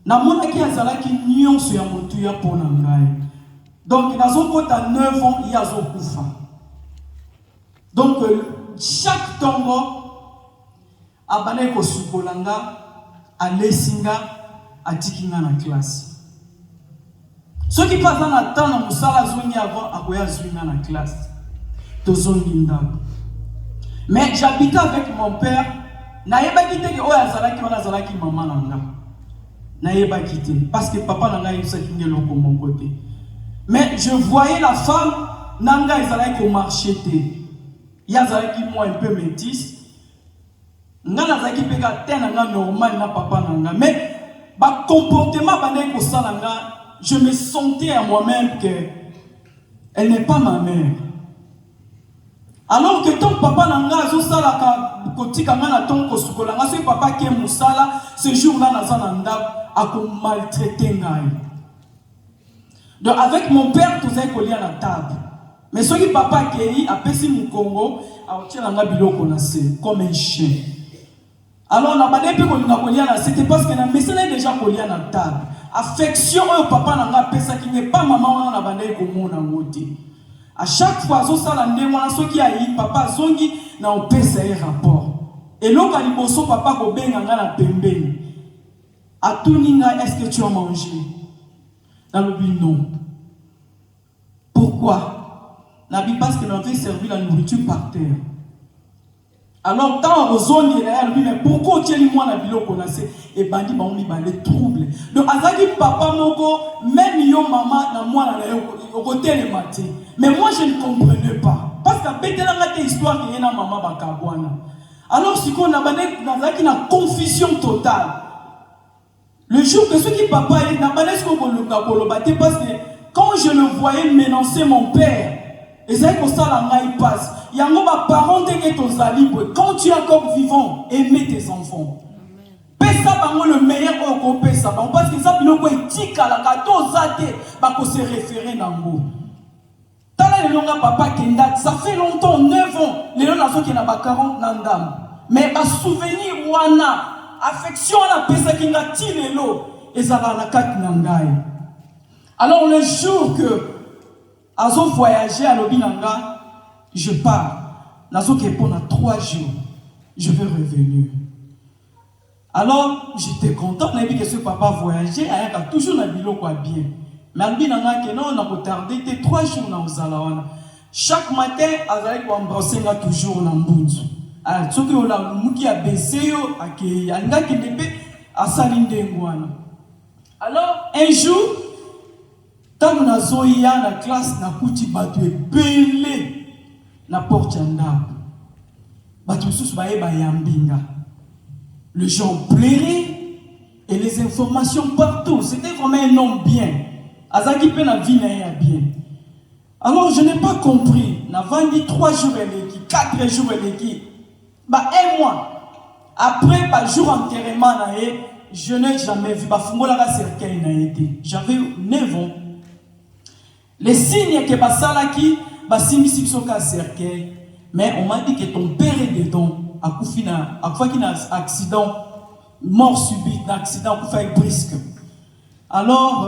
Na mona ki azalaki nyonso ya motu ya pona ngai. Donc nazo kota 9 ans ya zo kufa. Donc chaque tongo abane ko sukolanga alesinga atikinga na classe. Ceux qui passent dans le temps na musala zongi avant akoya zwinga na classe. Tozongi ndako. Mais j'habitais avec mon père. Naïba quitté o azalaki wana azalaki maman nanga. Naïba quitté parce que papa nanga yebisa kingelo ko mon côté. Mais je voyais la femme nanga ezalaki au marché té. Yazalaki moi un peu métisse. Nga nazaki peka tena nga normal na papa nanga. Mais ba comportement bandé ko sala nga, je me sentais à moi-même que elle n'est pas ma mère. Alors que ton papa nanga zo sala ka kotika nga na ton ko sukola nga, ce papa qui est musala ce jour-là na zananda a ko maltraiter ngai. Donc avec mon père tous ay kolia na table. Mais ce qui papa qui a pesi mu Congo a otira nga biloko na se comme un chien. Alors na bade pe ko na kolia na c'était parce que na mesene déjà kolia na table. Affection au papa nanga pesa qui n'est pas maman na bande ko mona ngoti. À chaque fois, ceux qui a eu papa zongi na opesa un rapport. Et l'autre aliboso papa ko benga nga na pembeni. Atuninga, est-ce que tu as mangé? Dans le but non. Pourquoi? Nabi parce que l'on avait servi la nourriture par terre. Alors quand on zone il mais pourquoi tu es moi na biloko na se et bandi ba on ba les troubles. Donc azaki papa moko même yo maman na moi na yo côté le matin. Mais moi je ne comprenais pas parce que betela ngate histoire qui na maman ba kabwana. Alors si qu'on a bané nazaki na confusion totale. Le jour que ce qui papa est na bané ce qu'on le battait parce que quand je le voyais menacer mon père et ça comme ça la maille passe. Il y a un parent quand tu es encore vivant, aimez tes enfants. Pesa bango le meilleur au pesa bango parce que ça biloko etika la kato zate ba ko se référer nango. Tala le longa papa kenda ça fait longtemps 9 ans les gens nazo ki na ba 40 nandam. Mais ba souvenir wana affection na pesa kinga tilelo ezala na kat nangai. Alors le jour que azo voyager à l'Obinanga, je pars. Nazo kepo na 3 jours. Je vais revenir. Alors, j'étais content. On a vu que ce papa voyageait. Il a toujours na bilo quoi bien. Mais Albinanga que non, on a retardé 3 jours na Ozalawana. Chaque matin, Azalek va embrasser toujours na mbunzu. Alors, ce que on a muki a baissé yo, ake anga kenepe asalinde ngwana. Alors, un jour, tant na zoya na classe na kuti batu ebele na porte ndako. Batu sous bae ba yambinga. Les gens pleuraient et les informations partout. C'était vraiment un homme bien. Azaki pe na vie na ya bien. Alors je n'ai pas compris. Na vandi 3 jours eleki, 4 jours eleki. Ba un mois après ba jour enterrement na ye, je n'ai jamais vu ba fungola ka cercueil na été. J'avais 9 ans. Les signes que basalaki basimisi biso ka cercueil, mais on m'a dit que ton père est dedans. Akufina, akufaki na accident, mort subite, accident akufa brisque. Alors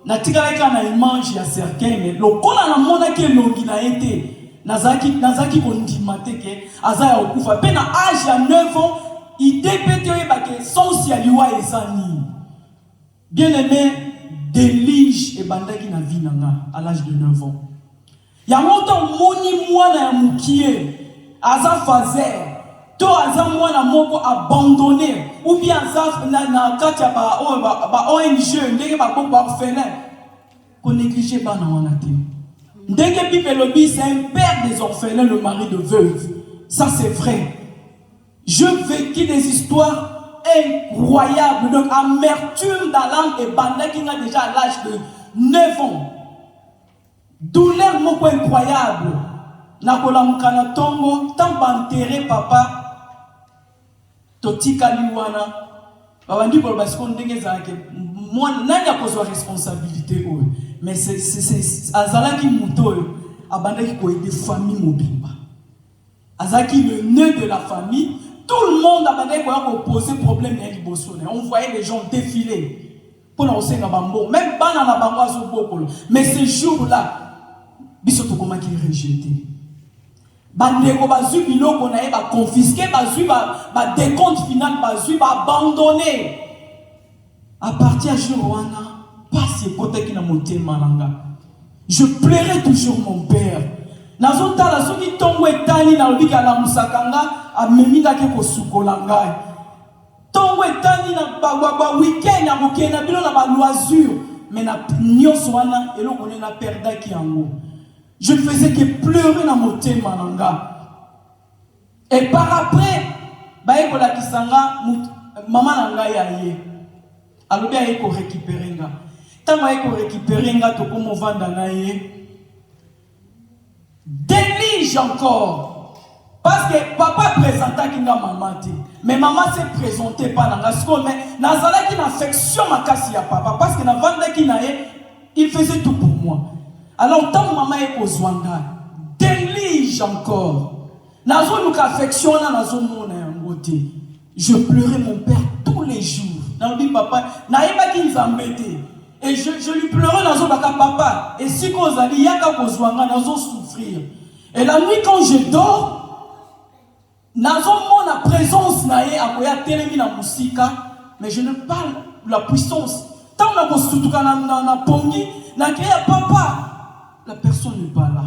natikala kana image ya cercueil, mais lokola na mona ke longi na été, nazaki kondimate ke azaya okufa. Pe na âge ya 9 ans, il dépétait que son sialiwa ezani. Bien aimé, délige et bandaki na vie nanga à l'âge de 9 ans. Ya monta moni mwana ya mukie aza fazer to aza mwana moko abandonné ou bien aza na katia ba ONG ndenge ba ko ba orphelin ko négliger bana wana te. Ndenge Bible lobi c'est un père des orphelins, le mari de veuve. Ça c'est vrai. Je vécu des histoires incroyables, donc amertume dans l'âme et bandaki n'a déjà à l'âge de 9 ans. Douleur moko incroyable. Nakola mukana tongo tant enterré papa totika liwana babandi ko basiko ndenge zake moi nani akozwa responsabilité oyo mais c'est azalaki muto abandaki ko aider famille mobimba azaki le nœud de la famille. Tout le monde abandaki ko poser problème na liboso. On voyait les gens défiler. Pour nous osenga bambo, même bana na bango azo bokolo. Mais ce jour-là, biso to comment qu'il rejeté. Bandeko bazui biloko na ye ba confisqué, bazui ba décompte final, bazui ba abandonné. À partir de jour wana, passe côté qui na motema nanga. Je plairai toujours mon père. Nazota la soki tongo etani na lobika na musakanga ameminga ke ko sukolanga. Tongo etani na ba week-end na bokena bilo na ba loisir, mais na nyonso wana eloko na perda ki yango. Je ne faisais que pleurer dans mon thème mananga. Et par après, bae ko la kisanga maman nanga ya ye. Alors bien ko récupérer nga. Tant bae ko récupérer nga to ko mo vanda na ye. Délige encore. Parce que papa présenta kinga maman te. Mais maman s'est présentée pas dans la seconde. Mais nazala qui n'affection ma kasi ya papa. Parce que na vanda ki na ye, il faisait tout pour moi. Alors, tant que maman est au Zwanga, délige encore. Nazo nous affection nazo mona yangote. Je pleurais mon père tous les jours. Nabi papa, naïba qui nous embêtait. Et je lui pleurais nazo baka papa. Et si qu'on a dit yaka ko Zwanga nazo souffrir. Et la nuit quand je dors, nazo mona présence naé akoya telemi na musika, mais je ne parle de la puissance. Tant na ko sutuka na pongi, na créa papa. La personne n'est pas là.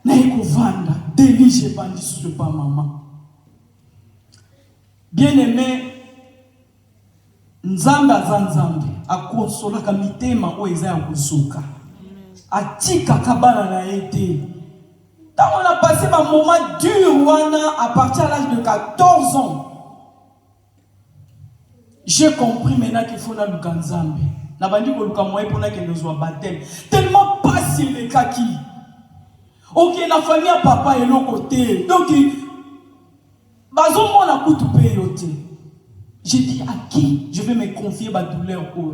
Naïko vanda, délige bandi sur pas maman. Bien aimé, Nzanga Zanzambe, a consola kamitema o eza ya kusuka. A tika kabana na été. Tant on a passé un moment dur wana à partir de l'âge de 14 ans. J'ai compris maintenant qu'il faut na lukanzambe. Na bandi ko luka moye pona ke nous baptême. Tellement passé le kaki. OK, la famille à papa et l'autre côté. Donc bazo mona kutu pe yote. J'ai dit à qui je vais me confier ma douleur pour.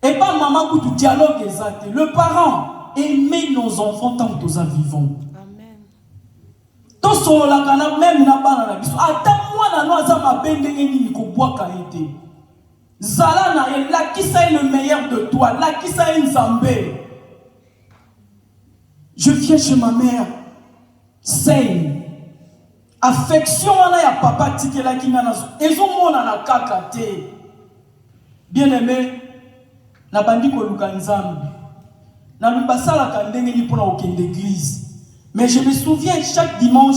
Et pas maman kutu dialogue exact. Le parent aimer nos enfants tant que nous vivons. Amen. Tout solo la kana même na bana na biso. Ata mwana no aza mabende ngeni ko bwaka été. Zalana et là qui c'est le meilleur de toi, là qui c'est une zambé. Je viens chez ma mère, saine. Affection on a papa tike la qui nana. Ils ont mon na kakate. Bien aimé, na bandi ko luka nzambe. Na lubasala kandenge ni pona okende église. Mais je me souviens chaque dimanche,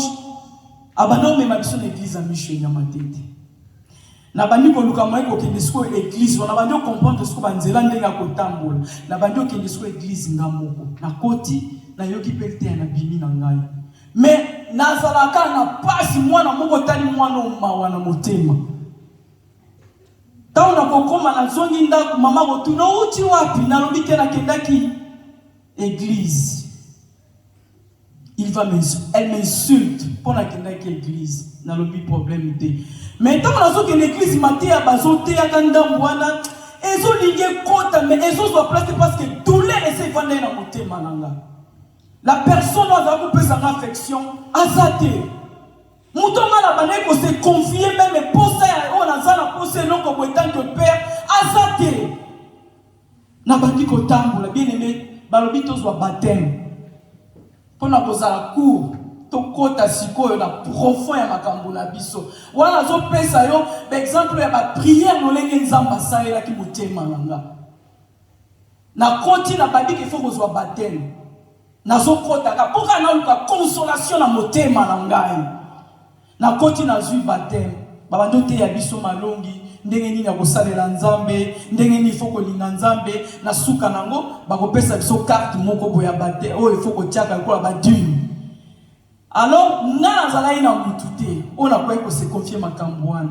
abandon me mabiso l'église à Michel Nyamatete. Na bandi ko luka mai ko kende sko église, on a bandi comprendre ce ko banzela ndenga ko tambola. Na bandi ko kende sko église ngamoko. Na koti na yoki pelte na bimi na ngai. Mais nazalaka na pasi mwana moko tali mwana mawa na motema. Tant na kokoma na zongi ndako mama ko tuna uti wapi na lobi ke na kendaki église. Elle m'insulte pour la kendaki église. Na lobi problème de. Mais tant que l'église maté à bazote à kandambwana, ezo ligue kota mais ezo soit placé parce que douleur essaie de vendre na motema nanga. La personne a coupé sa affection, azate. Moutonga la bané ko se confier même pour ça on a ça la poser non comme étant de père, azate. Na bandi ko tambola bien aimé, balobi to zo baptême. Pour na poser la cour, to kota sikoyo na profond ya makambo na biso. Wana zo pesa yo, exemple ya ba prière no lenge nzamba saela ki motema nanga. Na konti na babi qu'il faut ko zo baptême. Nazo kota ka poka na luka consolation na motema na ngai. Na koti na zui baptême. Babando te ya biso malongi, ndenge nini ya kosalela nzambe, ndenge nini faut kolinga nzambe, na suka nango bakopesa biso carte moko boya baptême. Oh, il faut ko tiaka ko ba dune. Alors, na zala ina mutute, on a quoi se confier makambo wana.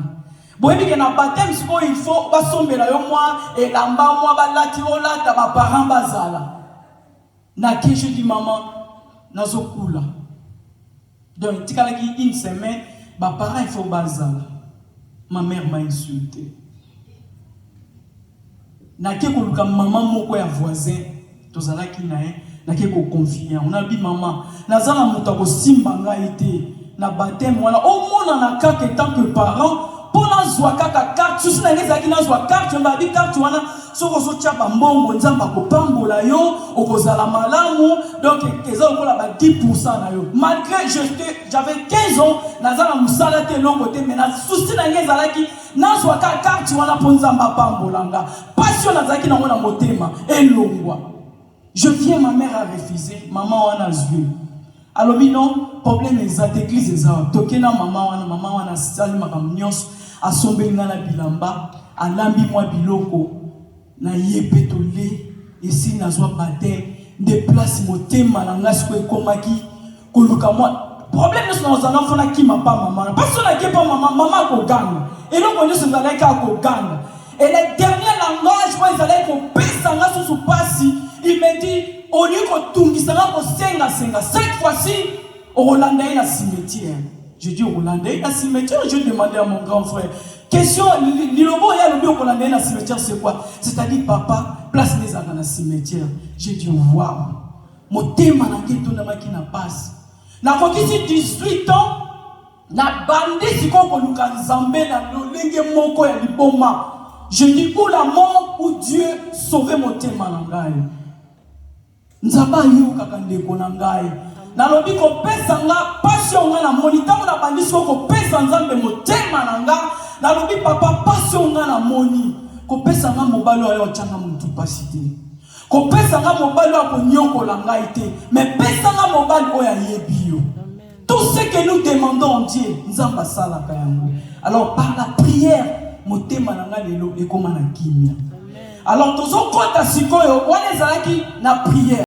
Boyebi ke na baptême siko il faut basombela yo moi et lamba moi balati olata ba parents bazala. Na ke je dis maman nazokula. Donc tikala ki une semaine ba parents il faut bazala. Ma mère m'a insulté. Na ke ko luka maman moko ya voisin tozala ki na na ke ko confier. On a dit maman nazala muta ko simba ngai te na baptême wala au mona na kaka tant que parent pour na zwa kaka carte susi na ngeza kina zwa carte mba bi carte wana soko so chapa mbongo nzamba ko pambola yo okozala malamu donc eza okola ba 10% na yo malgré j'avais 15 ans nazala musala te longo te mais na susi na ngeza laki na zwa carte wana ponza mba pambolanga passion nazaki na ngona motema elongwa. Je viens, ma mère a refusé, maman wana zwe. Alors non, problème exact, église exact. Tokena maman wana sali makamnyos, a sombe ngana bilamba, a lambi moi biloko, na yepetole, ici na zwa bate, déplace motema na ngasko komaki, koluka moi. Problème nous sommes en enfant qui m'a pas maman, parce qu'on a qui pas maman ko gagne. Et donc on est sur la ko gagne. Et le dernier langage, moi ils allaient ko pesa ngaso sous passi. Il me dit, au lieu que tout qui sera pour senga, cette fois-ci, au Hollandais la cimetière. Je dis au Hollandais la cimetière, je demandais à mon grand frère. Question, l'illobo, il y a le lieu au Hollandais la cimetière, c'est quoi? C'est-à-dire, papa, place les dans la cimetière. J'ai dit, waouh, mon thème n'a qui n'a pas. N'a pas 18 ans, n'a bandé si qu'on nous zambé dans le lingue moko ya liboma. Je dis, pour la mort, où Dieu sauver mon thème à nzaba yo kakande konangai na lobi ko pesa nga passion nga na monita na bandisi ko pesa nzambe motema nanga na lobi papa passion nga na moni ko pesa nga mobalo ayo changa muntu pasite ko pesa nga mobalo ko nyoko la ngai te mais pesa nga mobalo oya yebio. Tout ce que nous demandons en Dieu nzamba sala kayango. Alors par la prière motema nanga lelo ekoma na kimia. Alors tozo kota sikoyo wana ezalaki na prière.